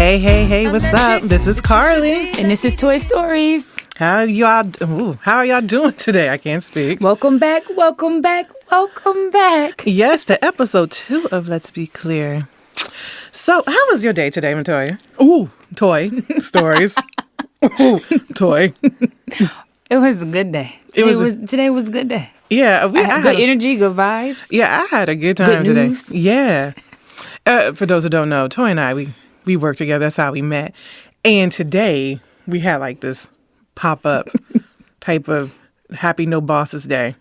Hey, what's up? This is Carly. And this is Toy Stories. How are y'all doing today? I can't speak. Welcome back. Yes, to episode 2 of Let's Be Clear. So, how was your day today, Matoya? Ooh, Toy Stories. Ooh, Toy. It was a good day. Today was a good day. Yeah. I had good energy, good vibes. Yeah, I had a good time today. News. Yeah. For those who don't know, Toy and I, we work together. That's how we met. And today, we had like this pop-up type of happy no bosses day.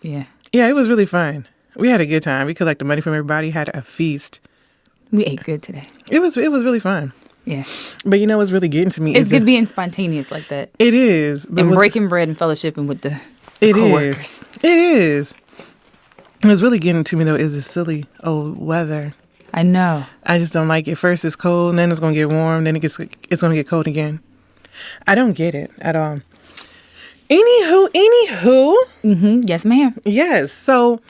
Yeah. Yeah, it was really fun. We had a good time. We collected money from everybody, had a feast. We ate good today. It was really fun. Yeah. But you know what's really getting to me it's good being spontaneous like that. It is. But and breaking bread and fellowshipping with the coworkers. It is. What's really getting to me though is the silly old weather. I know. I just don't like it. First it's cold, and then it's gonna get warm, then it's gonna get cold again. I don't get it at all. Anywho. Mm-hmm. Yes, ma'am. Yes. So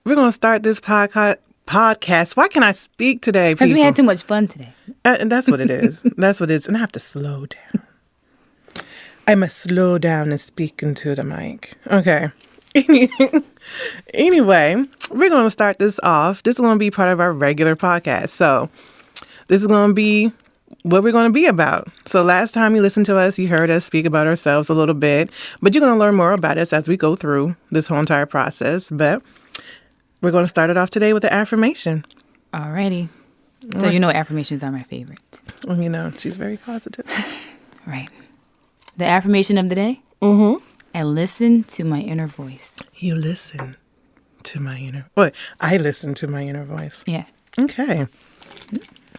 we're gonna start this podcast. Why can I speak today, people? Because we had too much fun today. And that's what it is. That's what it is. And I have to slow down. I must slow down and speak into the mic. Okay. Anyway, we're going to start this off. This is going to be part of our regular podcast. So this is going to be what we're going to be about. So last time you listened to us, you heard us speak about ourselves a little bit. But you're going to learn more about us as we go through this whole entire process. But we're going to start it off today with the affirmation. Alrighty. So you know affirmations are my favorite. Well, you know, she's very positive. Right. The affirmation of the day? Mm-hmm. I listen to my inner voice. You listen to my inner... What? I listen to my inner voice. Yeah. Okay.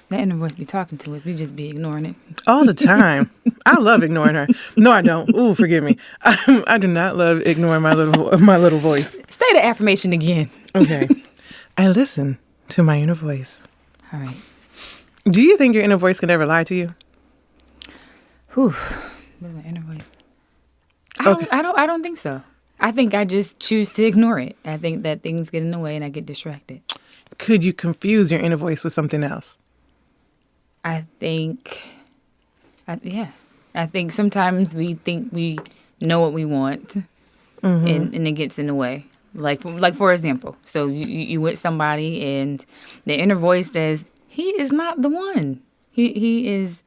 The inner voice be talking to us. We just be ignoring it. All the time. I love ignoring her. No, I don't. Ooh, forgive me. I do not love ignoring my little voice. Say the affirmation again. Okay. I listen to my inner voice. All right. Do you think your inner voice can ever lie to you? Whew. That's my inner voice. Okay. I don't think so. I think I just choose to ignore it. I think that things get in the way and I get distracted. Could you confuse your inner voice with something else? I think sometimes we think we know what we want, and it gets in the way. Like for example, so you with somebody and the inner voice says he is not the one. He is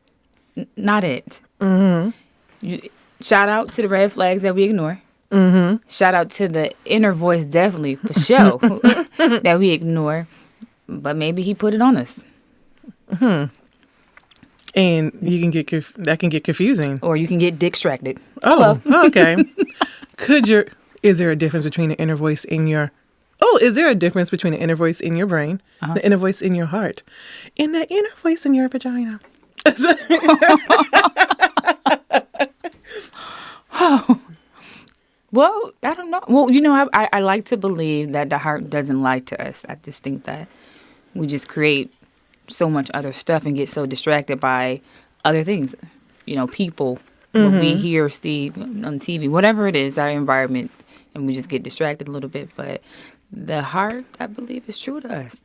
not it. Mm-hmm. Shout out to the red flags that we ignore. Mm-hmm. Shout out to the inner voice, definitely for sure, that we ignore. But maybe he put it on us. Hmm. And you can that can get confusing. Or you can get distracted. Oh, okay. Is there a difference between the inner voice in your... Oh, is there a difference between the inner voice in your brain, the inner voice in your heart, and the inner voice in your vagina? Oh. Well, I don't know. Well, you know, I like to believe that the heart doesn't lie to us. I just think that we just create so much other stuff and get so distracted by other things. You know, people, what we hear, see on TV, whatever it is, our environment, and we just get distracted a little bit. But the heart, I believe, is true to us.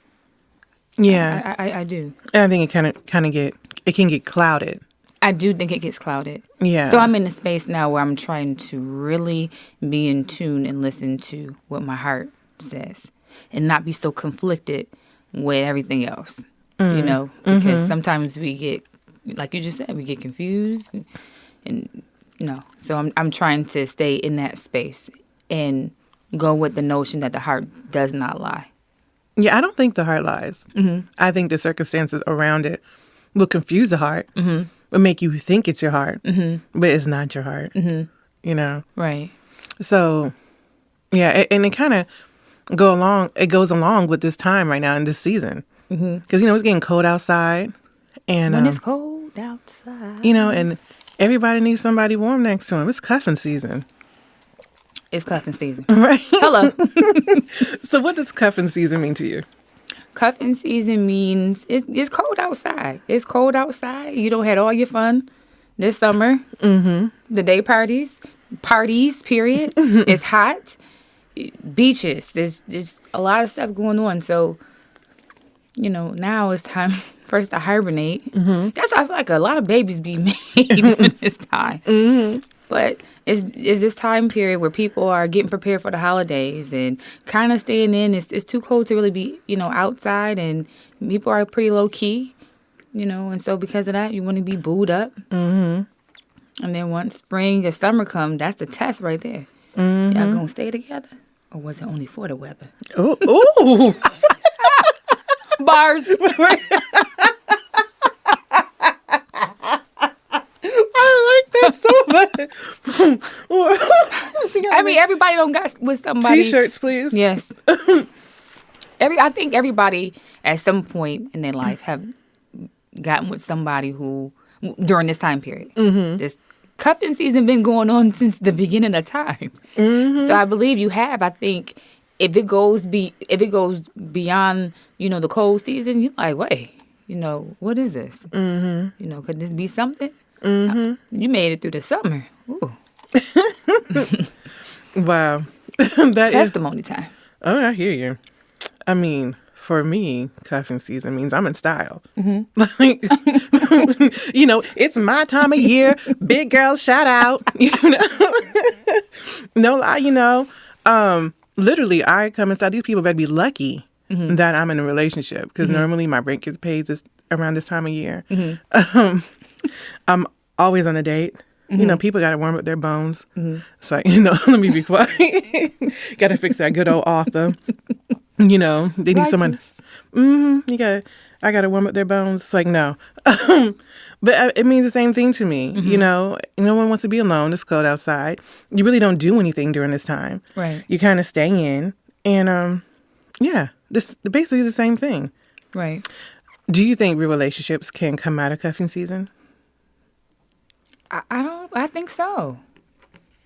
Yeah, I do. And I think it can get clouded. I do think it gets clouded. Yeah. So I'm in a space now where I'm trying to really be in tune and listen to what my heart says and not be so conflicted with everything else, you know, because sometimes we get, like you just said, we get confused and you know, so I'm trying to stay in that space and go with the notion that the heart does not lie. Yeah, I don't think the heart lies. Mm-hmm. I think the circumstances around it will confuse the heart. Mm-hmm. Will make you think it's your heart, but it's not your heart, you know? Right. So, yeah, and it kind of goes along with this time right now in this season. Because, you know, it's getting cold outside. And when it's cold outside. You know, and everybody needs somebody warm next to them. It's cuffing season. It's cuffing season. Right. Hello. So what does cuffing season mean to you? Cuffing season means it's cold outside. It's cold outside. You don't have all your fun this summer. The day parties, period. It's hot. Beaches. There's a lot of stuff going on. So, you know, now it's time first to hibernate. That's why I feel like a lot of babies be made during this time. But it's this time period where people are getting prepared for the holidays and kind of staying in. It's too cold to really be, outside, and people are pretty low key, and so because of that, you want to be booed up. And then once spring or summer come, that's the test right there. Y'all gonna stay together, or was it only for the weather? Ooh. Bars. I like that so much. I mean, everybody don't got with somebody. T-shirts, please. Yes. I think everybody at some point in their life have gotten with somebody who during this time period. This cuffing season been going on since the beginning of time. So I believe you have. I think if it goes beyond, the cold season, you're like, wait, what is this? Could this be something? You made it through the summer. Ooh. Wow. That Testimony time. Oh, I hear you. I mean, for me, cuffing season means I'm in style. Like, it's my time of year. Big girls, shout out. No lie, literally, I come in style. These people better be lucky that I'm in a relationship, because normally my rent gets paid around this time of year. I'm always on a date. People got to warm up their bones. It's like, let me be quiet. Got to fix that good old author. They need someone. I got to warm up their bones. It's like, no. But it means the same thing to me. No one wants to be alone. It's cold outside. You really don't do anything during this time. Right. You kind of stay in. And, this basically the same thing. Right. Do you think real relationships can come out of cuffing season? I think so.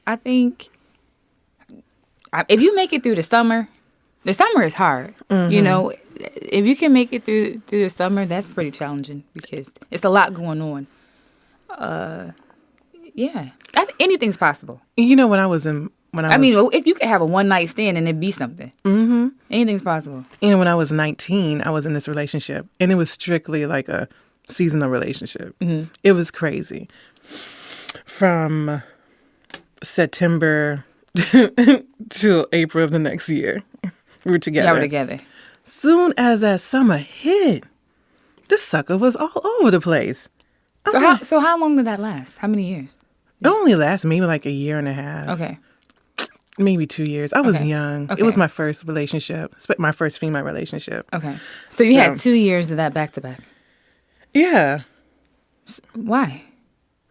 I think if you make it through the summer is hard. If you can make it through the summer, that's pretty challenging because it's a lot going on. Anything's possible. If you could have a one night stand and it be something. Anything's possible. When I was 19, I was in this relationship, and it was strictly like a seasonal relationship. It was crazy. From September till April of the next year, we were together. Y'all were together. Soon as that summer hit, this sucker was all over the place. So how long did that last? How many years? It only lasted maybe like a year and a half. Okay. Maybe 2 years. I was young. Okay. It was my first relationship, my first female relationship. Okay. So you had 2 years of that back to back. Yeah. Why?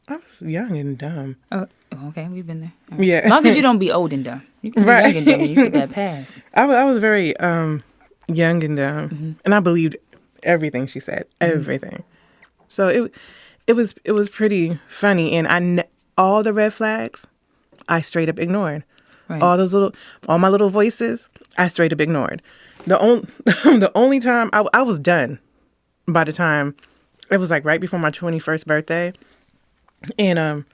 I was young and dumb. Oh, okay. We've been there. Right. Yeah. As long as you don't be old and dumb. You can be young and dumb and you get that pass. I was very young and dumb, and I believed everything she said. Everything. So it was pretty funny, and all the red flags, I straight up ignored. Right. All my little voices, I straight up ignored. The only time I was done by the time it was like right before my 21st birthday. And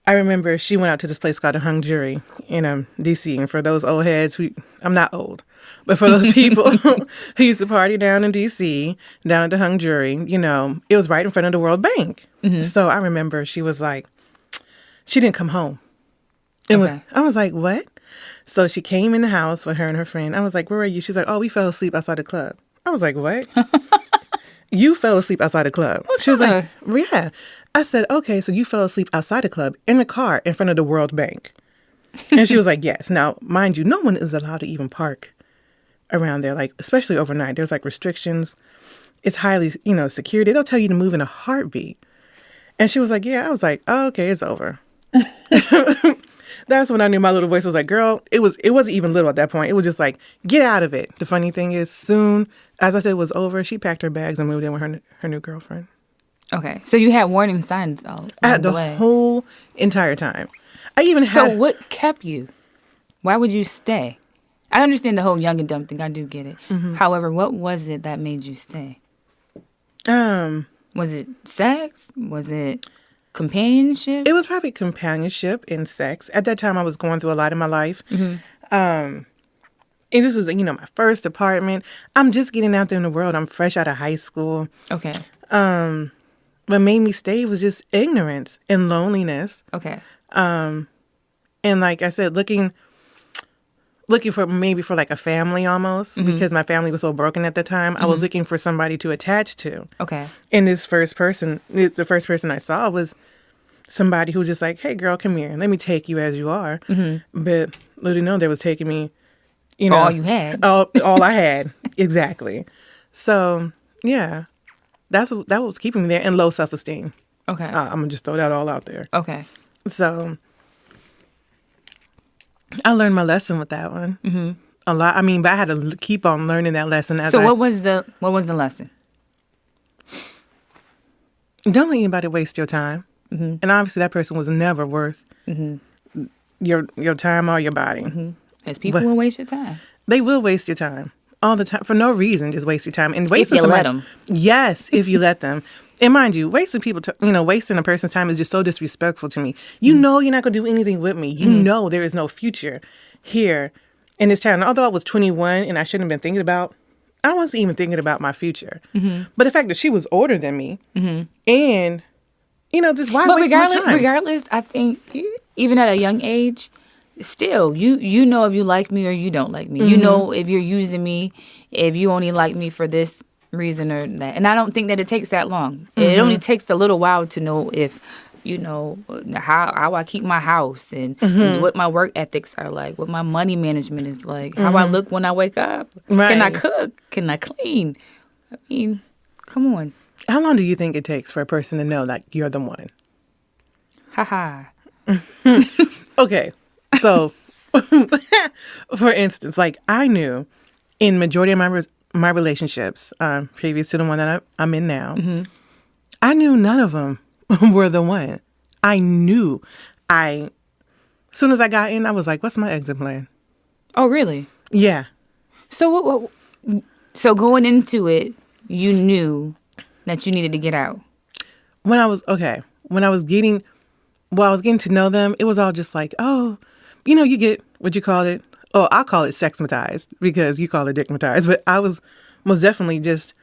I remember she went out to this place called the Hung Jury in D.C. And for those old heads, I'm not old, but for those people who used to party down in D.C., down at the Hung Jury, it was right in front of the World Bank. So I remember she was like, she didn't come home. And I was like, what? So she came in the house with her and her friend. I was like, where are you? She's like, oh, we fell asleep outside the club. I was like, what? You fell asleep outside the club. She was like, yeah. I said, okay, so you fell asleep outside the club in the car in front of the World Bank. And she was like, yes. Now, mind you, no one is allowed to even park around there, like, especially overnight. There's like restrictions. It's highly, secure. They don't tell you to move in a heartbeat. And she was like, yeah. I was like, oh, okay, it's over. That's when I knew my little voice was like, girl, it wasn't even little at that point. It was just like, get out of it. The funny thing is, soon as I said it was over, she packed her bags and moved in with her new girlfriend. Okay. So you had warning signs all the way. Whole entire time. I even had... So what kept you? Why would you stay? I understand the whole young and dumb thing. I do get it. However, what was it that made you stay? Was it sex? Was it companionship? It was probably companionship and sex. At that time, I was going through a lot in my life. And this was, my first apartment. I'm just getting out there in the world. I'm fresh out of high school. Okay. What made me stay was just ignorance and loneliness. Okay. And like I said, looking for maybe for like a family almost, because my family was so broken at the time. I was looking for somebody to attach to. Okay. And the first person I saw was somebody who was just like, hey, girl, come here. Let me take you as you are. But little know they was taking me, all you had. All I had. Exactly. So, yeah, that was keeping me there, and low self-esteem. Okay. I'm going to just throw that all out there. Okay. So I learned my lesson with that one. A lot. I mean, but I had to keep on learning that lesson. What was the lesson? Don't let anybody waste your time. And obviously that person was never worth your time or your body. Because people will waste your time. They will waste your time all the time for no reason. Just waste your time and waste. If you let them. Yes, if you let them. And mind you, wasting a person's time is just so disrespectful to me. You know you're not going to do anything with me. You know there is no future here in this town. And although I was 21 and I shouldn't have been thinking about, I wasn't even thinking about my future. But the fact that she was older than me and, just why waste my time? Regardless, I think even at a young age, still, you know if you like me or you don't like me. You know if you're using me, if you only like me for this reason or that. And I don't think that it takes that long. It only takes a little while to know if, how I keep my house and what my work ethics are like, what my money management is like, how I look when I wake up. Right. Can I cook? Can I clean? I mean, come on. How long do you think it takes for a person to know that you're the one? Ha. Okay. So, for instance, like I knew in majority of my relationships, previous to the one that I'm in now, I knew none of them were the one. I knew. As soon as I got in, I was like, what's my exit plan? Oh, really? Yeah. So so going into it, you knew that you needed to get out. When I was getting to know them, it was all just like, oh, you get what you call it. Oh, I call it sexmatized because you call it dickmatized. But I was most definitely just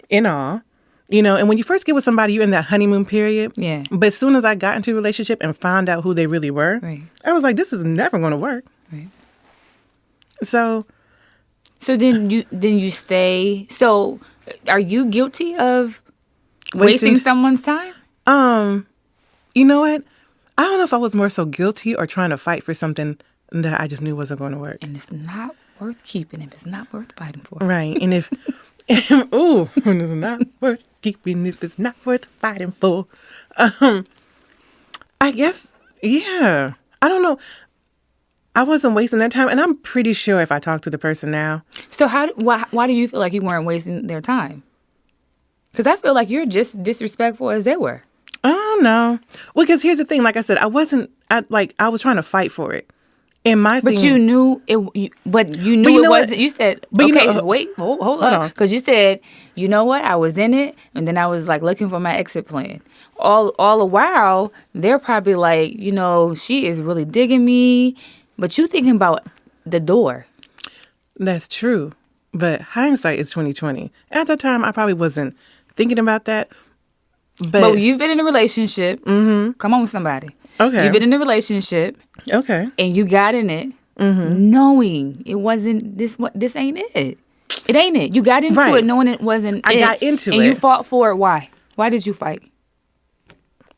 in awe, And when you first get with somebody, you're in that honeymoon period. Yeah. But as soon as I got into a relationship and found out who they really were, right. I was like, this is never going to work. Right. So then you stay. So are you guilty of wasting someone's time? You know what? I don't know if I was more so guilty or trying to fight for something that I just knew wasn't going to work. And it's not worth keeping if it's not worth fighting for. Right. And if it's not worth keeping if it's not worth fighting for. I guess, yeah. I don't know. I wasn't wasting that time. And I'm pretty sure if I talk to the person now. So why do you feel like you weren't wasting their time? Because I feel like you're just disrespectful as they were. Oh, no. Well, because here's the thing. Like I said, I was trying to fight for it. And my thing. But you knew it. You knew it wasn't. You said, but okay, wait, hold on. Because you said, you know what? I was in it, and then I was like looking for my exit plan. All the while, they're probably like, she is really digging me. But you thinking about the door. That's true. But hindsight is 20/20. At the time, I probably wasn't thinking about that. But you've been in a relationship. Come on, somebody. Okay. You've been in a relationship. Okay. And you got in it knowing it wasn't this. This ain't it. It ain't it. You got into it knowing it wasn't. I got into it, and you fought for it. Why? Why did you fight?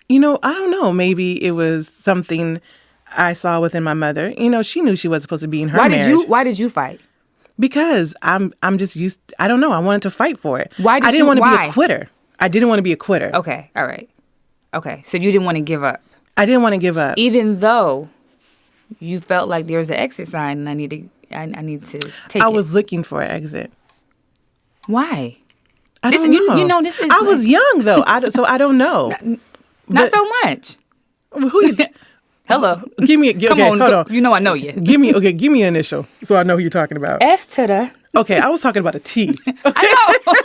I don't know. Maybe it was something I saw within my mother. She knew she was supposed to be in her marriage. Why did you fight? Because I'm just used. I don't know. I wanted to fight for it. Why? I didn't want to be a quitter. I didn't want to be a quitter. Okay. All right. Okay. So you didn't want to give up. I didn't want to give up, even though you felt like there's an exit sign, and I need to take it. I was looking for an exit. Why? I don't know. This is. I was young though. So I don't know. Not so much. Who you? Hello. Give me. Come on. Hold on. I know you. Give me an initial so I know who you're talking about. S to the. Okay, I was talking about a T. I know.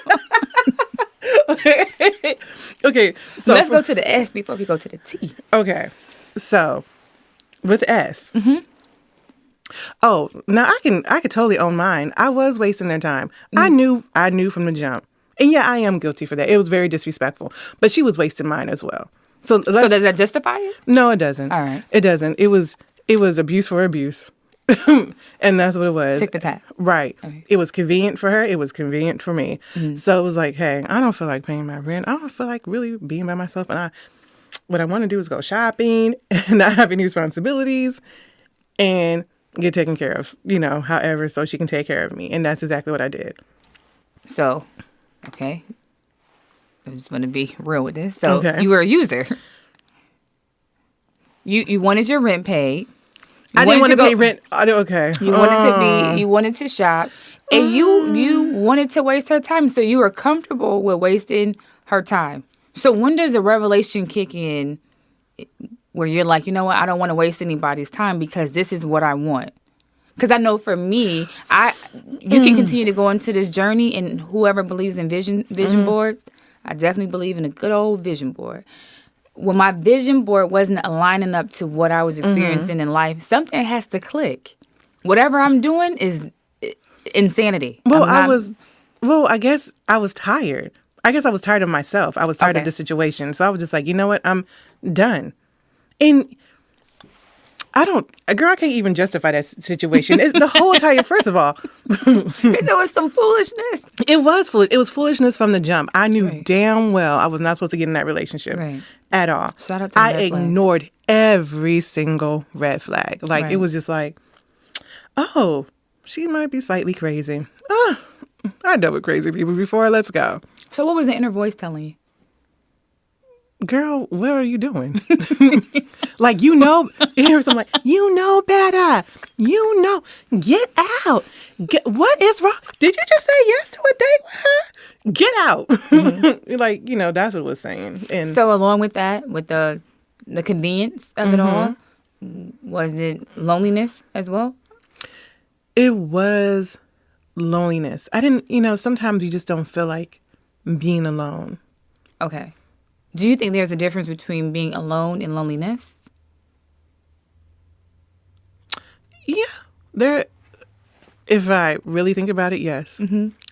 Okay. So let's go to the S before we go to the T. Okay. So with S, Oh, now I could totally own mine. I was wasting their time. I knew from the jump. And yeah, I am guilty for that. It was very disrespectful. But she was wasting mine as well. So does that justify it? No, it doesn't. All right. It doesn't. It was abuse for abuse. And that's what it was. Tick for tat. Right. Okay. It was convenient for her. It was convenient for me. So it was like, hey, I don't feel like paying my rent. I don't feel like really being by myself. And what I want to do is go shopping and not have any responsibilities and get taken care of, however, so she can take care of me. And that's exactly what I did. So, okay. I just want to be real with this. So Okay. you were a user. You wanted your rent paid. I didn't want to pay rent. Okay. You wanted to shop, and you wanted to waste her time. So you were comfortable with wasting her time. So when does a revelation kick in where you're like, you know what, I don't want to waste anybody's time because this is what I want? Because I know for me, you can continue to go into this journey, and whoever believes in vision boards, I definitely believe in a good old vision board. When my vision board wasn't aligning up to what I was experiencing in life, something has to click. Whatever I'm doing is insanity. Well, I guess I was tired. I guess I was tired of myself. I was tired of the situation. So I was just like, you know what? I'm done. And a girl can't even justify that situation. The whole entire, first of all. Because there was some foolishness. It was foolish. It was foolishness from the jump. I knew damn well I was not supposed to get in that relationship at all. Shout out to I ignored every single red flag. Like, it was just like, oh, she might be slightly crazy. I dealt with crazy people before. Let's go. So what was the inner voice telling you? Girl, what are you doing? Like, you hear something like, better. Get out. What is wrong? Did you just say yes to a date with her? Get out. Like, that's what it was saying. And so along with that, with the convenience of it all, was it loneliness as well? It was loneliness. I didn't, sometimes you just don't feel like being alone. Okay. Do you think there's a difference between being alone and loneliness? Yeah. If I really think about it, yes.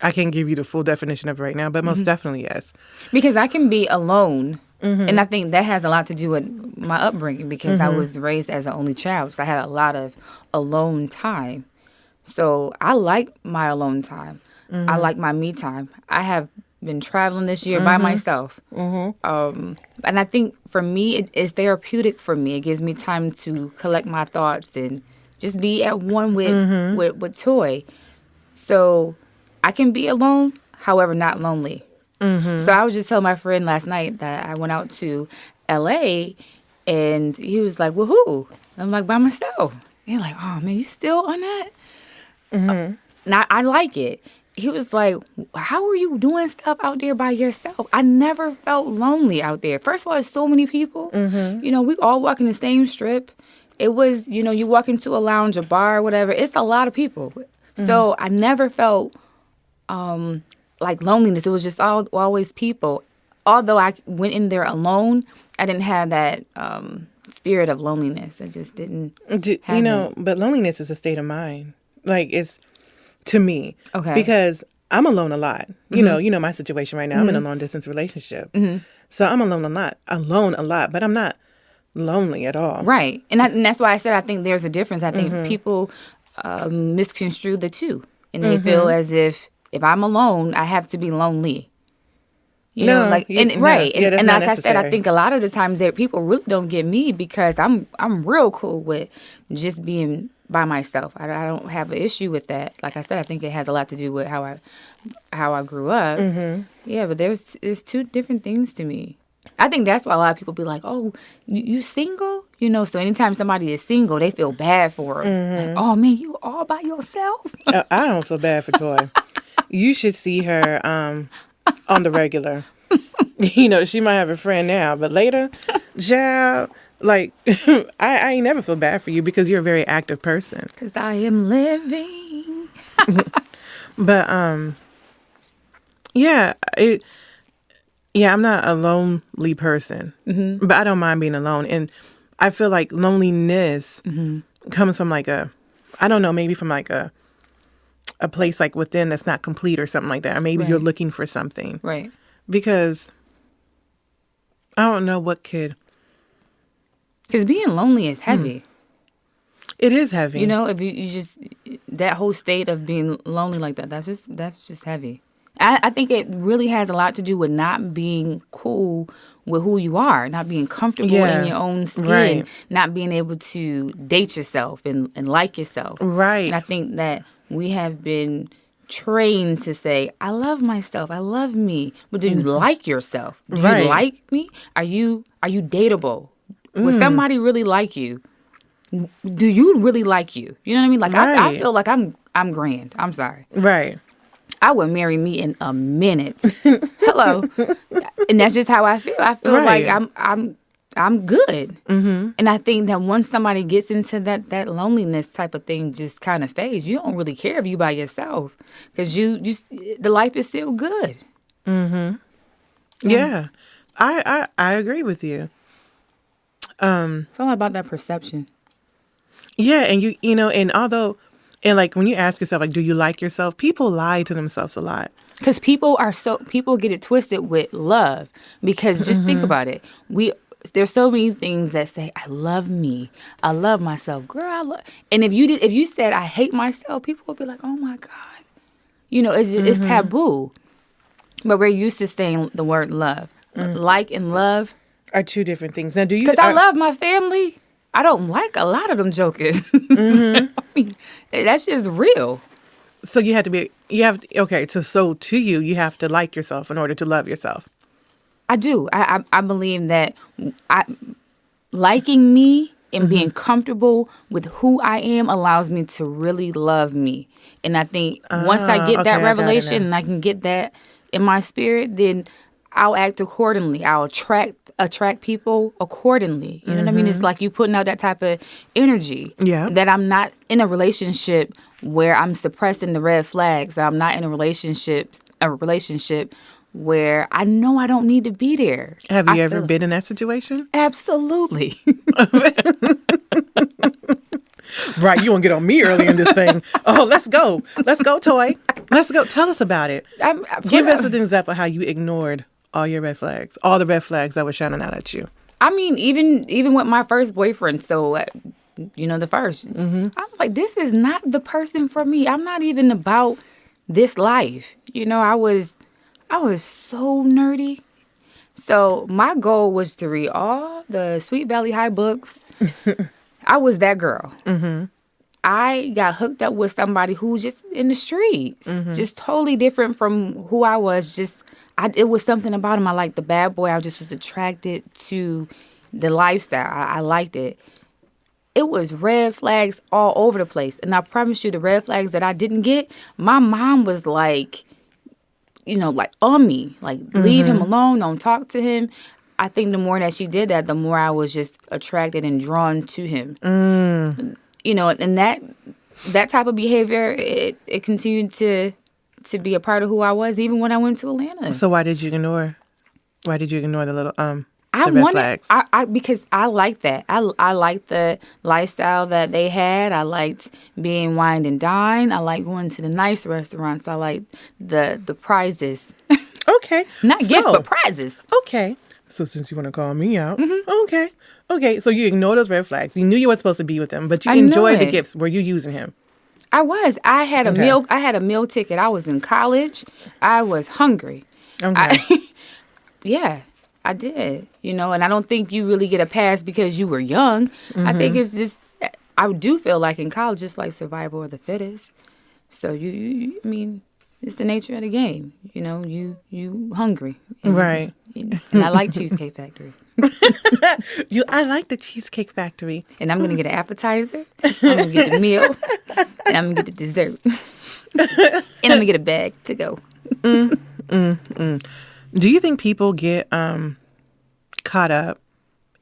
I can't give you the full definition of it right now, but most definitely yes. Because I can be alone, and I think that has a lot to do with my upbringing because I was raised as an only child, so I had a lot of alone time. So I like my alone time. I like my me time. I have been traveling this year by myself. And I think for me, it is therapeutic for me. It gives me time to collect my thoughts and just be at one with Toy. So I can be alone, however, not lonely. So I was just telling my friend last night that I went out to L.A. and he was like, well, who? I'm like, by myself. And he's like, oh, man, you still on that? Now, I like it. He was like, how are you doing stuff out there by yourself? I never felt lonely out there. First of all, there's so many people. We all walk in the same strip. It was, you walk into a lounge, a bar, whatever. It's a lot of people. So I never felt like loneliness. It was just always people. Although I went in there alone, I didn't have that spirit of loneliness. I just didn't have it. But loneliness is a state of mind. Like, it's, to me. Okay. Because I'm alone a lot. You know my situation right now. I'm in a long distance relationship. So I'm alone a lot, but I'm not lonely at all. Right. And that's why I said I think there's a difference. I think people misconstrue the two. And they feel as if I'm alone, I have to be lonely. And like I said, I think a lot of the times that people really don't get me because I'm real cool with just being by myself. I don't have an issue with that. Like I said, I think it has a lot to do with how I grew up. Yeah, but there's two different things to me. I think that's why a lot of people be like, oh, you single? So anytime somebody is single, they feel bad for her. Like, oh, man, you all by yourself? I don't feel bad for Toy. You should see her on the regular. She might have a friend now, but later, child, like, I ain't never feel bad for you because you're a very active person. Because I am living. But, I'm not a lonely person, but I don't mind being alone. And I feel like loneliness comes from like a I don't know, maybe from like a place like within that's not complete or something like that. Or maybe you're looking for something. Right. Because I don't know what could. Because being lonely is heavy. It is heavy. You know, if you just, that whole state of being lonely like that, that's just heavy. I think it really has a lot to do with not being cool with who you are, not being comfortable in your own skin, not being able to date yourself and like yourself. Right. And I think that we have been trained to say, I love myself, I love me. But do you like yourself? Do you like me? Are you dateable? Would somebody really like you? Do you really like you? You know what I mean? Like I feel like I'm grand. I'm sorry. Right. I would marry me in a minute. Hello. And that's just how I feel. I feel like I'm good. Mm-hmm. And I think that once somebody gets into that loneliness type of thing just kind of fades, you don't really care if you by yourself because the life is still good. Mm-hmm. Yeah. I agree with you. It's all about that perception. Yeah, and you know, and like when you ask yourself, like, do you like yourself? People lie to themselves a lot. Because people get it twisted with love. Because just think about it. There's so many things that say, I love me. I love myself. Girl, and if you said, I hate myself, people will be like, oh my God. You know, it's taboo. But we're used to saying the word love. Like and love are two different things. Now, do you? Because I love my family. I don't like a lot of them jokers. I mean, that's just real. So you have to be, okay, so to you, you have to like yourself in order to love yourself. I do. I believe that liking me and being comfortable with who I am allows me to really love me. And I think once I get that revelation and I can get that in my spirit, then I'll act accordingly. I'll attract people accordingly. You know what I mean? It's like you putting out that type of energy. Yeah. That I'm not in a relationship where I'm suppressing the red flags. I'm not in a relationship where I know I don't need to be there. Have you ever been in that situation? Absolutely. Right, you want to get on me early in this thing. Oh, let's go, Toy. Let's go. Tell us about it. Give us an example of how you ignored all your red flags, all the red flags that were shining out at you. I mean, even with my first boyfriend, so the first, I'm like, this is not the person for me. I'm not even about this life. You know, I was so nerdy. So my goal was to read all the Sweet Valley High books. I was that girl. Mm-hmm. I got hooked up with somebody who was just in the streets, just totally different from who I was. It was something about him. I liked the bad boy. I just was attracted to the lifestyle. I liked it. It was red flags all over the place. And I promise you, the red flags that I didn't get, my mom was like, like on me. Like, leave him alone. Don't talk to him. I think the more that she did that, the more I was just attracted and drawn to him. And that type of behavior, it continued to be a part of who I was, even when I went to Atlanta. So why did you ignore the little the red flags? Because I liked that. I liked the lifestyle that they had. I liked being wined and dined. I liked going to the nice restaurants. I liked the prizes. Okay. Not gifts, but prizes. Okay. So since you want to call me out, okay. So you ignore those red flags. You knew you weren't supposed to be with him, but you enjoyed the gifts. Were you using him? I was. I had a meal. I had a meal ticket. I was in college. I was hungry. Okay. I did. And I don't think you really get a pass because you were young. I think it's just, I do feel like in college, it's like survival of the fittest. So I mean, it's the nature of the game. You hungry. Right. And I like Cheesecake Factory. I like the Cheesecake Factory. And I'm going to get an appetizer. I'm going to get the meal. And I'm going to get the dessert. And I'm going to get a bag to go. Do you think people get caught up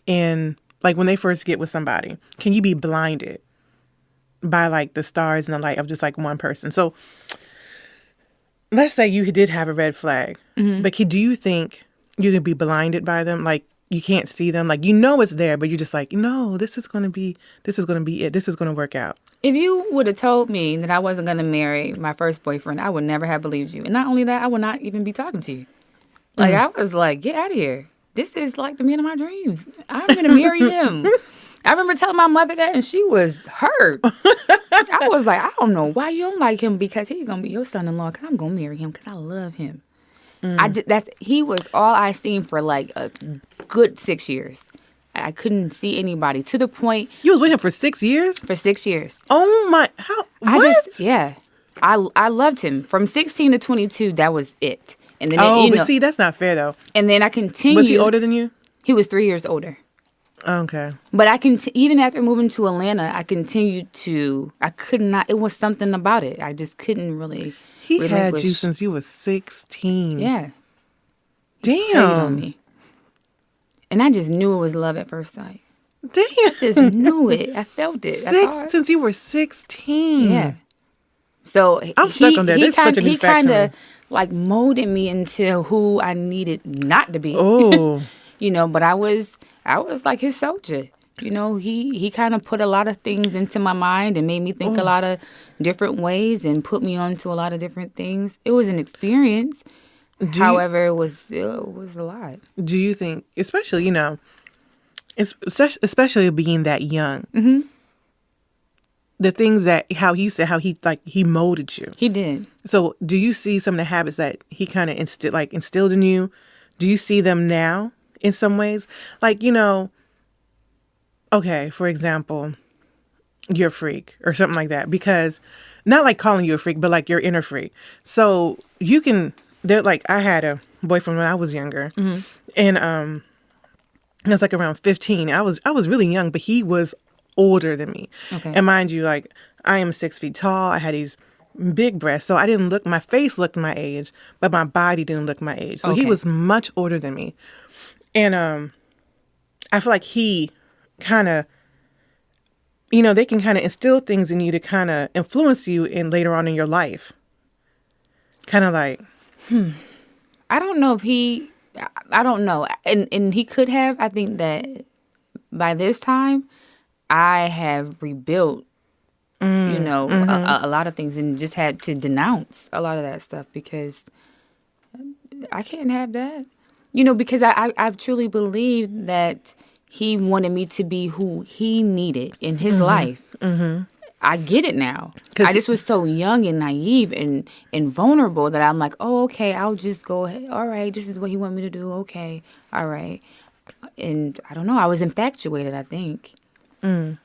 in, like, when they first get with somebody, can you be blinded by, like, the stars and the light of just, like, one person? So let's say you did have a red flag, but do you think you can be blinded by them? Like, you can't see them. Like, it's there, but you're just like, no, this is going to be it. This is going to work out. If you would have told me that I wasn't going to marry my first boyfriend, I would never have believed you. And not only that, I would not even be talking to you. Like, I was like, get out of here. This is like the man of my dreams. I'm going to marry him. I remember telling my mother that, and she was hurt. I was like, I don't know why you don't like him, because he's going to be your son-in-law, because I'm going to marry him because I love him. He was all I seen for like a good 6 years. I couldn't see anybody, to the point. You was with him for 6 years? For 6 years. Oh my, what? I loved him. From 16 to 22, that was it. And then but see, that's not fair though. And then I continued. Was he older than you? He was 3 years older. Okay. But even after moving to Atlanta, I continued to, I could not, it was something about it. I just couldn't really He had you since you were 16. Yeah. Damn. On me. And I just knew it was love at first sight. Damn. Just knew it. I felt it. Since you were 16. Yeah. So I'm stuck on that. This is such a new fact to me. He kind of like molded me into who I needed not to be. Oh. But I was like his soldier. He kind of put a lot of things into my mind and made me think a lot of different ways and put me onto a lot of different things. It was an experience. However, it was a lot. Do you think, especially, especially being that young, mm-hmm. the things that, how he molded you. He did. So do you see some of the habits that he kind of instilled in you? Do you see them now in some ways? Like, okay, for example, you're a freak or something like that, because not like calling you a freak, but like your inner freak. So you can, I had a boyfriend when I was younger, mm-hmm. and I was like around 15. I was really young, but he was older than me. Okay. And mind you, like, I am 6 feet tall. I had these big breasts, so my face looked my age, but my body didn't look my age. So He was much older than me. And I feel like he kind of, they can kind of instill things in you to kind of influence you later on in your life. Kind of like, I don't know if I don't know. And he could have. I think that by this time, I have rebuilt, mm-hmm. a lot of things, and just had to denounce a lot of that stuff, because I can't have that. Because I truly believe that he wanted me to be who he needed in his mm-hmm. life. Mm-hmm. I get it now. I just was so young and naive and vulnerable that I'm like, oh, okay, I'll just go ahead. All right, this is what he want me to do. Okay, all right. And I don't know. I was infatuated, I think. Mm.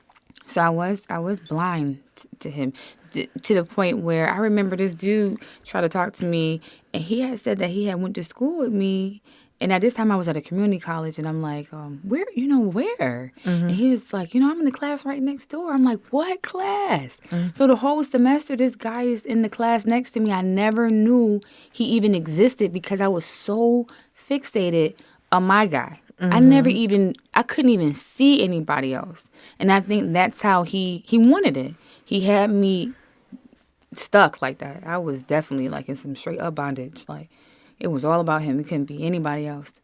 So I was blind to him, to the point where I remember this dude try to talk to me, and he had said that he had went to school with me. And at this time, I was at a community college, and I'm like, where? Where? Mm-hmm. And he was like, I'm in the class right next door. I'm like, what class? Mm-hmm. So the whole semester, this guy is in the class next to me. I never knew he even existed, because I was so fixated on my guy. Mm-hmm. I couldn't even see anybody else. And I think that's how he wanted it. He had me stuck like that. I was definitely like in some straight up bondage. Like, it was all about him. It couldn't be anybody else.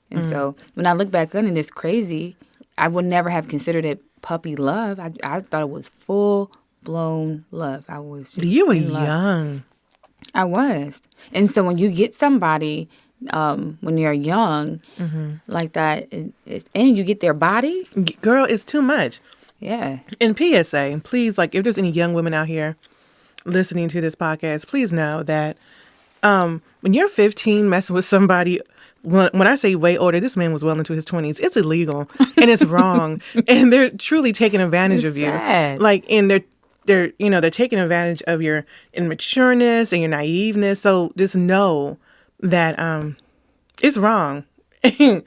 And so when I look back on it, it's crazy. I would never have considered it puppy love. I thought it was full-blown love. I was just You were young. I was. And so when you get somebody, when you're young, mm-hmm. like that, and you get their body. Girl, it's too much. Yeah. And PSA, please, like, if there's any young women out here listening to this podcast, please know that when you're 15 messing with somebody, when I say way older, this man was well into his 20s. It's illegal and it's wrong, and they're truly taking advantage of you. Sad. Like, and they're taking advantage of your imatureness and your naiveness. So just know that it's wrong, and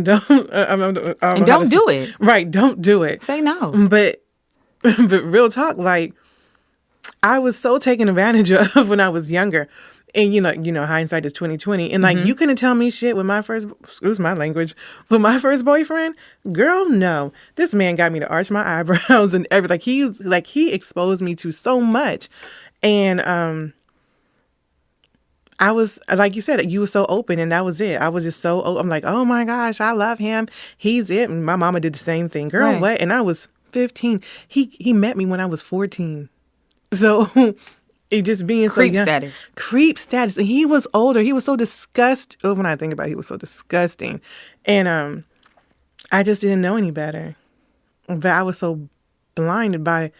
don't do it. Right, don't do it. Say no. But real talk, like, I was so taken advantage of when I was younger. And hindsight is 20/20. And like, mm-hmm. you couldn't tell me shit with my first, excuse my language, with my first boyfriend. Girl, no. This man got me to arch my eyebrows and everything. He exposed me to so much. And I was, like you said, you were so open, and that was it. I was just so, I'm like, oh my gosh, I love him. He's it. And my mama did the same thing. Girl, right. What? And I was 15. He met me when I was 14. So it just being so Creep young. status. Creep status. And he was older. He was so disgusting. Oh, when I think about it, he was so disgusting. And I just didn't know any better. But I was so blinded by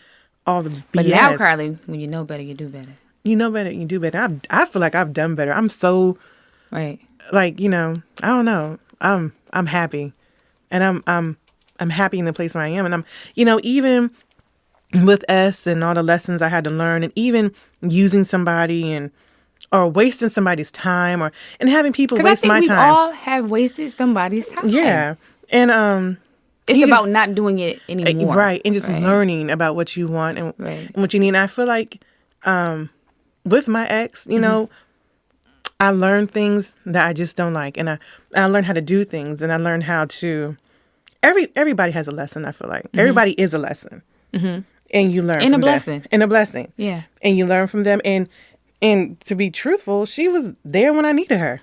all the BS. But now, Carly, when you know better, you do better. You know better, you do better. I feel like I've done better. I'm so right. Like, you know, I don't know. I'm happy, and I'm happy in the place where I am, and I'm, you know, even with S and all the lessons I had to learn, and even using somebody or wasting somebody's time, and having people waste my time. We all have wasted somebody's time. Yeah, and it's about not doing it anymore, right? And just learning about what you want and what you need. And I feel like with my ex, you know, I learned things that I just don't like, and I learned how to do things, and I learned how to. Everybody has a lesson. I feel like everybody is a lesson, and you learn from them. And a blessing. Yeah. And you learn from them, and to be truthful, she was there when I needed her.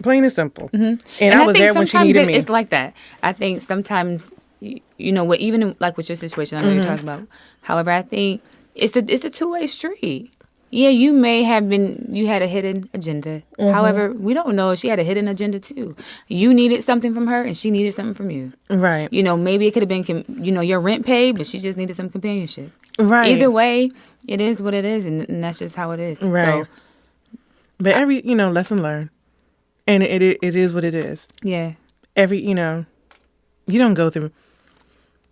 Plain and simple. And I was there when she needed me. It's like that. I think sometimes, you know, even like with your situation, I know you're talking about. However, I think it's a two-way street. Yeah, you had a hidden agenda. However, we don't know if she had a hidden agenda too. You needed something from her and she needed something from you. Right. You know, maybe it could have been, you know, your rent paid, but she just needed some companionship. Right. Either way, it is what it is, and that's just how it is. Right. So, but lesson learned. And it is what it is. Yeah. You don't go through.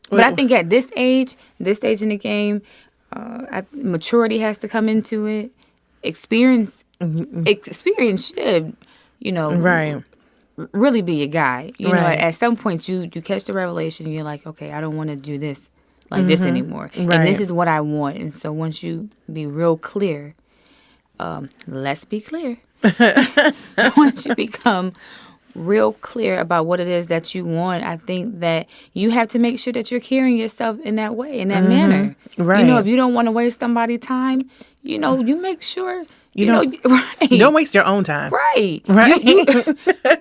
But I think at this age in the game, maturity has to come into it. Experience should, really be your guide. You know, at some point you catch the revelation. You're like, okay, I don't want to do this like this anymore, and this is what I want. And so once you be real clear, let's be clear. Once you become real clear about what it is that you want, I think that you have to make sure that you're carrying yourself in that way, in that manner. Right. You know, if you don't want to waste somebody's time, you know, you make sure you don't waste your own time. Right.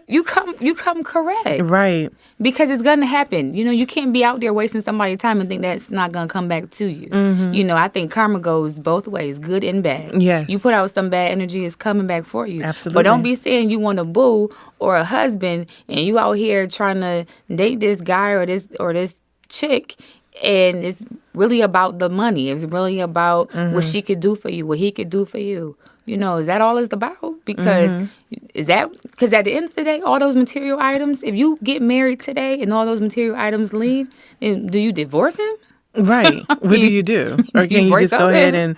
You come correct. Right. Because it's gonna happen. You know, you can't be out there wasting somebody's time and think that's not gonna come back to you. You know, I think karma goes both ways, good and bad. Yes. You put out some bad energy, it's coming back for you. Absolutely. But don't be saying you want a boo or a husband and you out here trying to date this guy or this chick, and it's really about the money. It's really about what she could do for you, what he could do for you. You know, is that all it's about? Because because at the end of the day, all those material items, if you get married today and all those material items leave, then do you divorce him? Right. What do you do? Or can you just go ahead and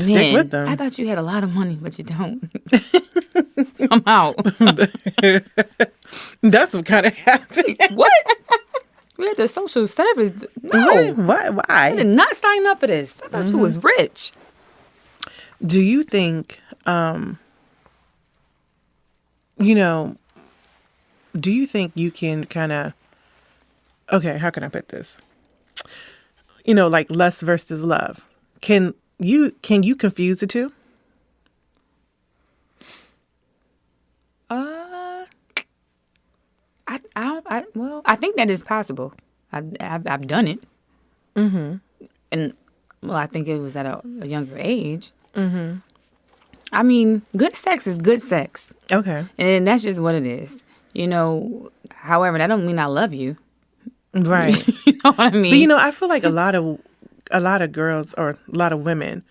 stick with them? I thought you had a lot of money, but you don't. I'm out. That's what kind of happened. What? We had the social service. No. What? Why? I did not sign up for this. I thought you was rich. Do you think, do you think you can kind of, okay, how can I put this? You know, like lust versus love. Can you confuse the two? I think that is possible. I've done it. And I think it was at a younger age. I mean, good sex is good sex. Okay. And that's just what it is. You know, however, that don't mean I love you. Right. You know what I mean? But I feel like a lot of girls or a lot of women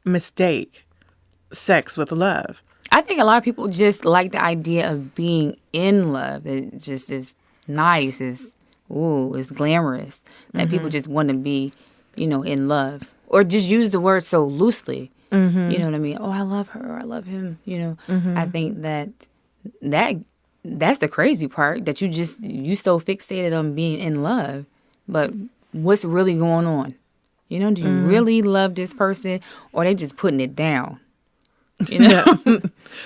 mistake sex with love. I think a lot of people just like the idea of being in love. It just is nice. It's glamorous. That people just want to be, in love. Or just use the word so loosely. You know what I mean? Oh, I love her. Or I love him. I think that's the crazy part, that you so fixated on being in love. But what's really going on? Do you really love this person, or they just putting it down? Yeah.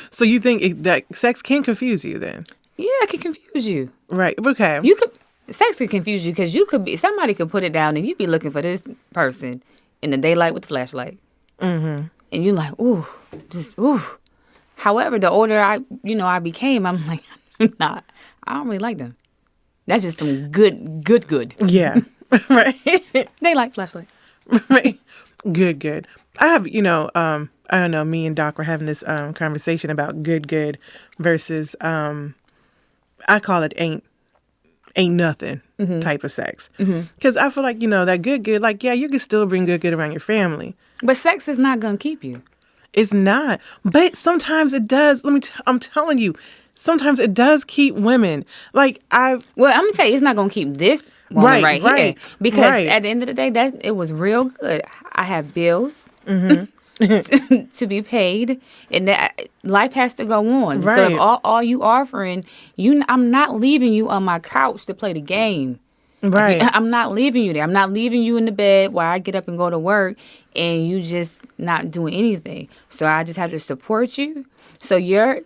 So you think that sex can confuse you then? Yeah, it can confuse you. Right. Okay. Sex could confuse you because somebody could put it down and you'd be looking for this person in the daylight with the flashlight. And you're like, ooh. However, the older I became, I'm like, nah, I don't really like them. That's just some good. Yeah. Right. They like flashlight. Right. Good. I have, I don't know, me and Doc were having this conversation about good versus I call it ain't nothing type of sex. Because I feel like, that good, like, yeah, you can still bring good around your family. But sex is not going to keep you. It's not. But sometimes it does. I'm telling you, sometimes it does keep women. Like, Well, I'm going to tell you, it's not going to keep this woman right here. Because at the end of the day, it was real good. I have bills to be paid, and that life has to go on. Right. So if all you offering, I'm not leaving you on my couch to play the game. Right. I'm not leaving you there. I'm not leaving you in the bed while I get up and go to work and you just not doing anything. So I just have to support you. So your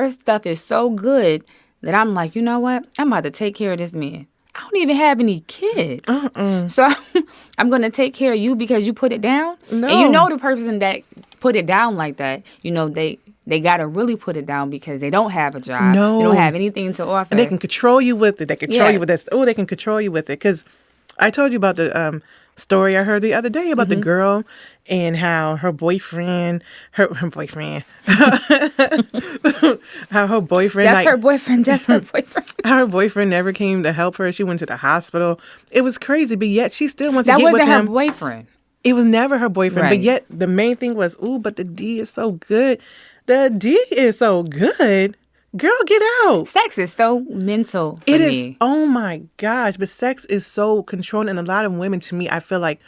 stuff is so good that I'm like, you know what? I'm about to take care of this man. I don't even have any kids. So I'm going to take care of you because you put it down. No. And the person that put it down like that, they got to really put it down because they don't have a job. No. They don't have anything to offer. And they can control you with it. They control you with this. Oh, they can control you with it. Because I told you about the story I heard the other day about the girl and how her boyfriend, how her boyfriend. That's her boyfriend. How her boyfriend never came to help her. She went to the hospital. It was crazy, but yet she still wants to get with him. That wasn't her boyfriend. It was never her boyfriend, Right. but yet the main thing was, but the D is so good. The D is so good. Girl, get out. Sex is so mental for It me. is, oh my gosh, but sex is so controlling. And a lot of women, to me, I feel like,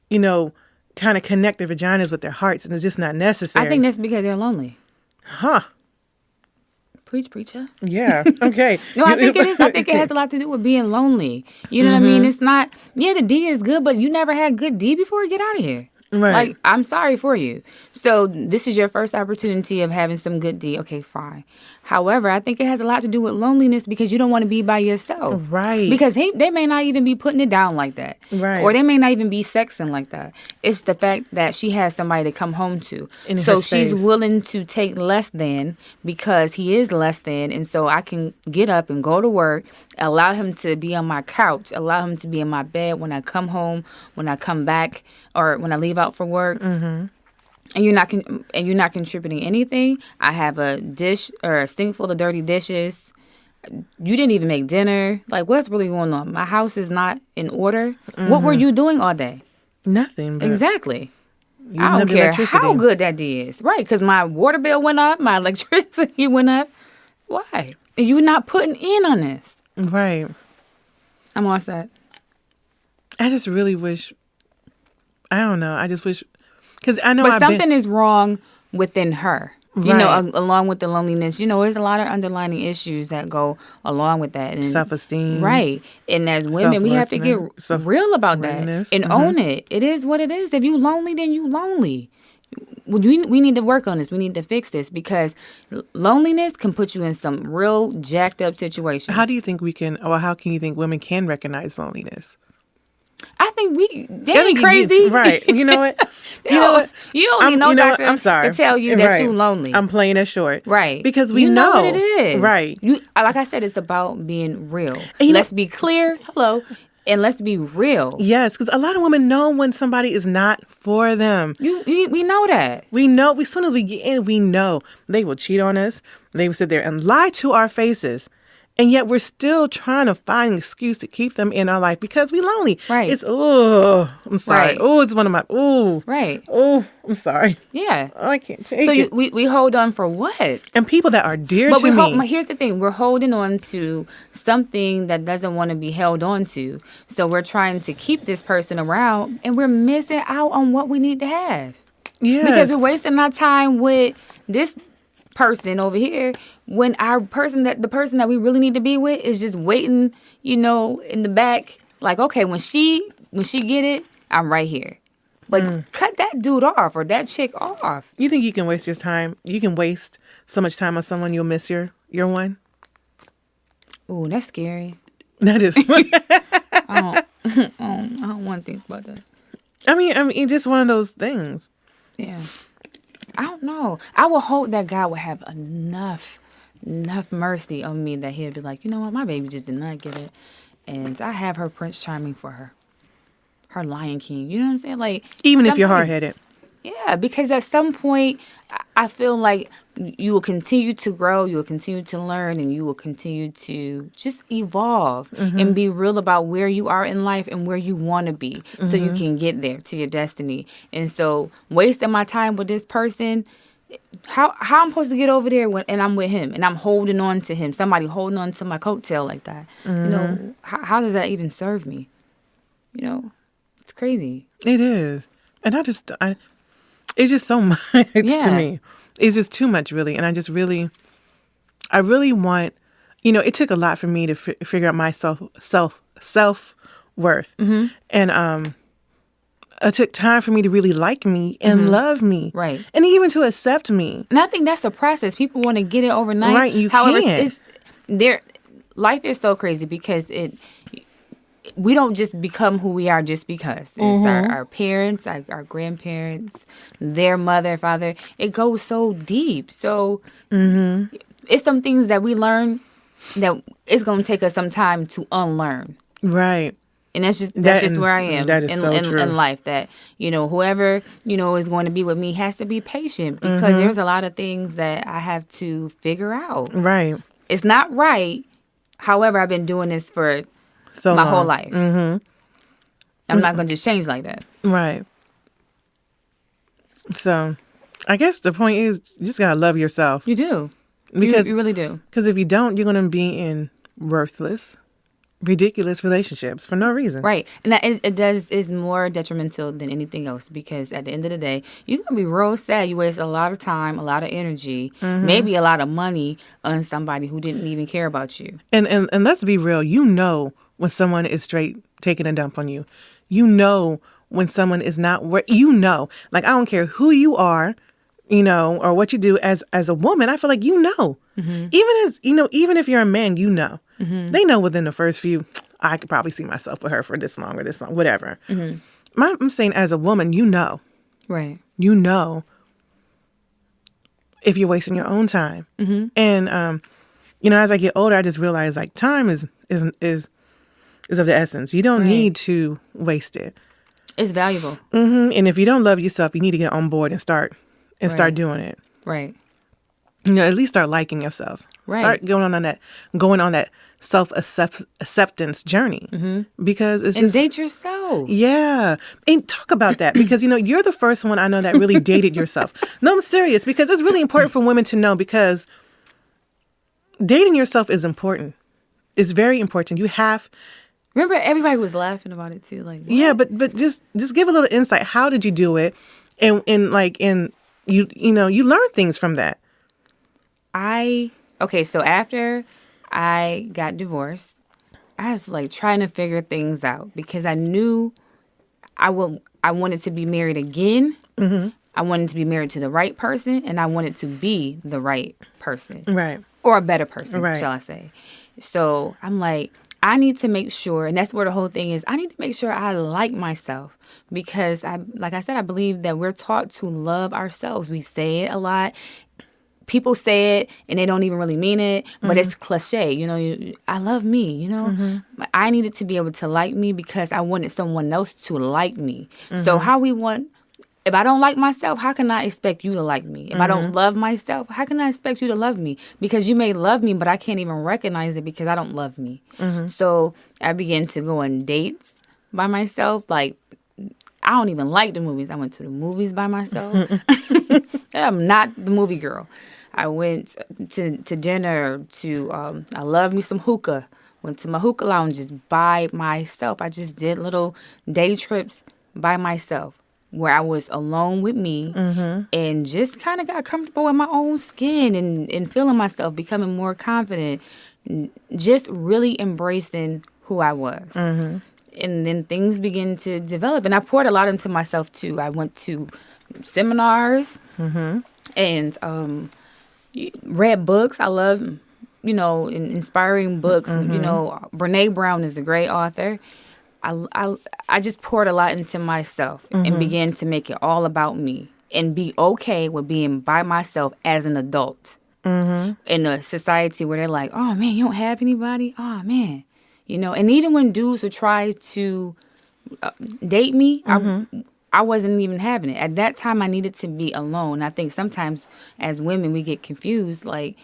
kind of connect their vaginas with their hearts, and it's just not necessary. I think that's because they're lonely. Huh. Preach, preacher. Yeah. Okay. No, I think it is. I think it has a lot to do with being lonely. You know what I mean? It's not, the D is good, but you never had good D before? Get out of here. Right. Like, I'm sorry for you. So this is your first opportunity of having some good D. Okay, fine. However, I think it has a lot to do with loneliness because you don't want to be by yourself. Right. Because they may not even be putting it down like that. Right. Or they may not even be sexing like that. It's the fact that she has somebody to come home to. In so her she's space. willing to take less than because he is less than. And so I can get up and go to work, allow him to be on my couch, allow him to be in my bed when I come home, when I come back, or when I leave out for work. And you're not contributing anything. I have a dish or a sink full of dirty dishes. You didn't even make dinner. Like, what's really going on? My house is not in order. What were you doing all day? Nothing. But Exactly. using I don't up the care electricity. how good that D is. Right, because my water bill went up, my electricity went up. Why? And you're not putting in on this. Right. I'm all set. I just really wish, I don't know. I just wish, because I know But something is wrong within her. Right. Along with the loneliness, there's a lot of underlying issues that go along with that. And, self-esteem. right. And as women, we have to get real about that Self-worthiness. and own it. It is what it is. If you lonely, then you lonely. We need to work on this. We need to fix this because loneliness can put you in some real jacked up situations. How can you think women can recognize loneliness? I think they ain't crazy. Right. You know what? You know what? You don't need no doctor I'm sorry. to tell you that Right. you're lonely. I'm playing it short. Right. Because we you know know what it is. Right. Like I said, it's about being real. And Let's be clear. Hello. And let's be real. Yes, because a lot of women know when somebody is not for them. We know that. We know. As soon as we get in, we know they will cheat on us. They will sit there and lie to our faces. And yet we're still trying to find an excuse to keep them in our life because we lonely. Right. It's, I'm sorry. Right. Oh, it's one of my, Right. I'm sorry. Yeah. I can't take So it. we hold on for what? And people that are dear But to me. here's the thing. We're holding on to something that doesn't want to be held on to. So we're trying to keep this person around and we're missing out on what we need to have. Yes. Because we're wasting our time with this person over here when the person that we really need to be with is just waiting, in the back. Like, okay, when she get it, I'm right here. But cut that dude off or that chick off. You think you can waste your time? You can waste so much time on someone you'll miss your one? Ooh, that's scary. That is. I don't want to think about that. I mean, it's just one of those things. Yeah. I don't know. I would hope that God would have enough mercy on me that he'd be like, you know what, my baby just did not get it. And I have her Prince Charming for her. her Lion King. You know what I'm saying? Like, Even if you're hard-headed. Yeah, because at some point, I feel like you will continue to grow, you will continue to learn, and you will continue to just evolve and be real about where you are in life and where you want to be so you can get there to your destiny. And so wasting my time with this person, how I'm supposed to get over there and I'm with him and I'm holding on to him, somebody holding on to my coattail like that. You know, how does that even serve me? You know, it's crazy. It is. And it's just so much to me. It's just too much, really. And I really want, you know, it took a lot for me to figure out my self-worth. And it took time for me to really like me and love me. Right. And even to accept me. And I think that's the process. People want to get it overnight. Right, you can't. Life is so crazy because we don't just become who we are just because. It's our parents, our grandparents, their mother, father. It goes so deep. So it's some things that we learn that it's going to take us some time to unlearn. Right. And that's just where I am that is so true. In life. That, you know, whoever, you know, is going to be with me has to be patient because there's a lot of things that I have to figure out. Right. It's not right. However, I've been doing this for my whole life. I'm not going to just change like that. Right. So, I guess the point is you just got to love yourself. You do. Because you really do. Because if you don't, you're going to be in worthless, ridiculous relationships for no reason. Right. And that is more detrimental than anything else because at the end of the day, you're going to be real sad. You waste a lot of time, a lot of energy, maybe a lot of money on somebody who didn't even care about you. And let's be real. You know when someone is straight taking a dump on you. You know when someone is not you know. Like, I don't care who you are, you know, or what you do as a woman. I feel like you know. Even if you're a man, you know. They know within the first few, I could probably see myself with her for this long or this long, whatever. I'm saying as a woman, you know. Right. You know if you're wasting your own time. And, you know, as I get older, I just realize, like, time is of the essence. You don't need to waste it. It's valuable. And if you don't love yourself, you need to get on board and start doing it. Right. You know, at least start liking yourself. Right. Start going on that self-acceptance journey. Because it's and date yourself. Yeah. And talk about that because, you know, you're the first one I know that really dated yourself. No, I'm serious because it's really important for women to know because dating yourself is important. It's very important. You have... Remember, everybody was laughing about it too. Like, what? Yeah, but just give a little insight. How did you do it? And you learn things from that. So after I got divorced, I was like trying to figure things out because I knew I wanted to be married again. I wanted to be married to the right person, and I wanted to be the right person, right, or a better person, right, shall I say? So I'm like, I need to make sure, and that's where the whole thing is. I need to make sure I like myself because, like I said, I believe that we're taught to love ourselves. We say it a lot. People say it and they don't even really mean it, but it's cliche. You know, I love me, you know. I needed to be able to like me because I wanted someone else to like me. So if I don't like myself, how can I expect you to like me? If I don't love myself, how can I expect you to love me? Because you may love me, but I can't even recognize it because I don't love me. So I began to go on dates by myself. Like, I don't even like the movies. I went to the movies by myself. I'm not the movie girl. I went to dinner, I love me some hookah. Went to my hookah lounges by myself. I just did little day trips by myself where I was alone with me and just kind of got comfortable in my own skin and feeling myself, becoming more confident, just really embracing who I was. And then things began to develop. And I poured a lot into myself, too. I went to seminars and read books. I love, inspiring books. You know, Brene Brown is a great author. I just poured a lot into myself and began to make it all about me and be okay with being by myself as an adult in a society where they're like, oh, man, you don't have anybody? Oh, man. You know, and even when dudes would try to date me, I wasn't even having it. At that time, I needed to be alone. I think sometimes as women, we get confused, like,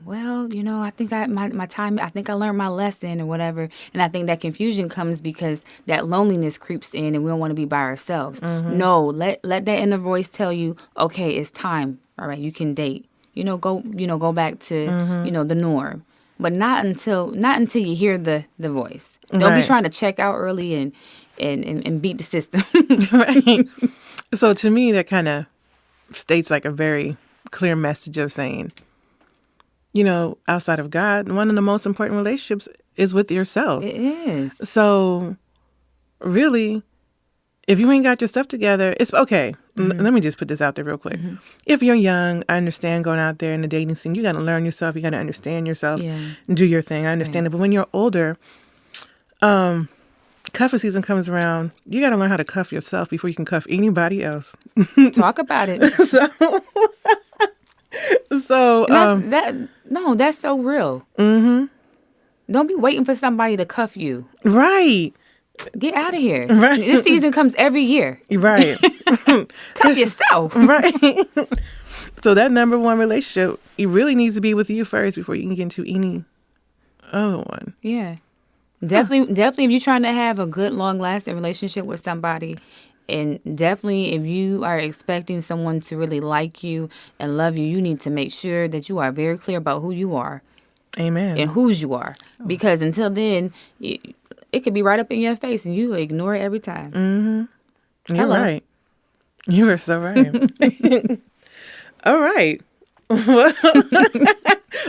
well, I think my time, I think I learned my lesson or whatever. And I think that confusion comes because that loneliness creeps in and we don't want to be by ourselves. No, let that inner voice tell you, okay, it's time. All right, you can date. Go back to, the norm. But not until you hear the voice. Don't be trying to check out early and beat the system. Right. So to me, that kind of states like a very clear message of saying, outside of God, one of the most important relationships is with yourself. It is. So really, if you ain't got your stuff together, it's okay. Let me just put this out there real quick. If you're young, I understand going out there in the dating scene. You got to learn yourself. You got to understand yourself and do your thing. I understand it. But when you're older, cuffing season comes around. You got to learn how to cuff yourself before you can cuff anybody else. Talk about it. That's so real. Don't be waiting for somebody to cuff you. Right. Get out of here. Right. This season comes every year. Right. Cuff yourself. Right. So that number one relationship, it really needs to be with you first before you can get into any other one. Yeah. Definitely if you're trying to have a good, long-lasting relationship with somebody, and definitely if you are expecting someone to really like you and love you, you need to make sure that you are very clear about who you are. Amen. And whose you are. Because until then, it could be right up in your face and you ignore it every time. You're right. You are so right. All right.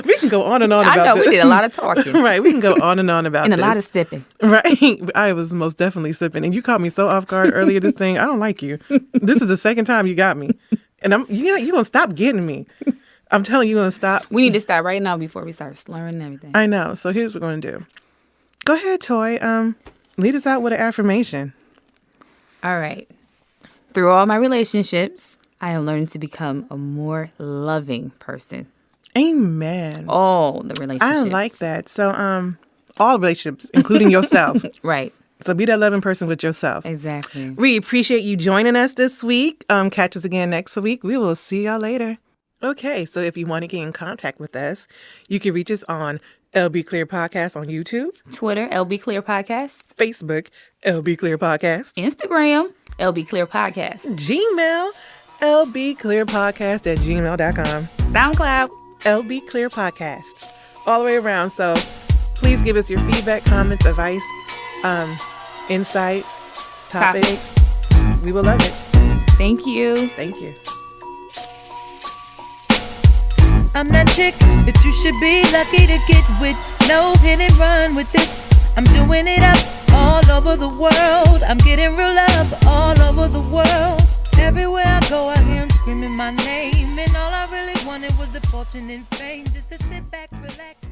We can go on and on about this. I know, we did a lot of talking. Right, we can go on and on about and this. And a lot of sipping. Right. I was most definitely sipping. And you caught me so off guard earlier this thing. I don't like you. This is the second time you got me. And you're going to stop getting me. I'm telling you, you're going to stop. We need to stop right now before we start slurring and everything. I know. So here's what we're going to do. Go ahead, Toy. Lead us out with an affirmation. All right. Through all my relationships, I have learned to become a more loving person. Amen. All the relationships. I like that. So, all relationships, including yourself. Right. So be that loving person with yourself. Exactly. We appreciate you joining us this week. Catch us again next week. We will see y'all later. Okay, so if you want to get in contact with us, you can reach us on LBClear Podcast on YouTube, Twitter, LBClear Podcast, Facebook, LBClear Podcast, Instagram, LBClear Podcast, Gmail, lbclearpodcast@gmail.com, SoundCloud, LBClear Podcast, all the way around. So please give us your feedback, comments, advice, insight, topics. We will love it. Thank you. Thank you. I'm that chick that you should be lucky to get with. No hit and run with this. I'm doing it up all over the world. I'm getting real love all over the world. Everywhere I go, I hear 'em screaming my name. And all I really wanted was the fortune and fame. Just to sit back, relax.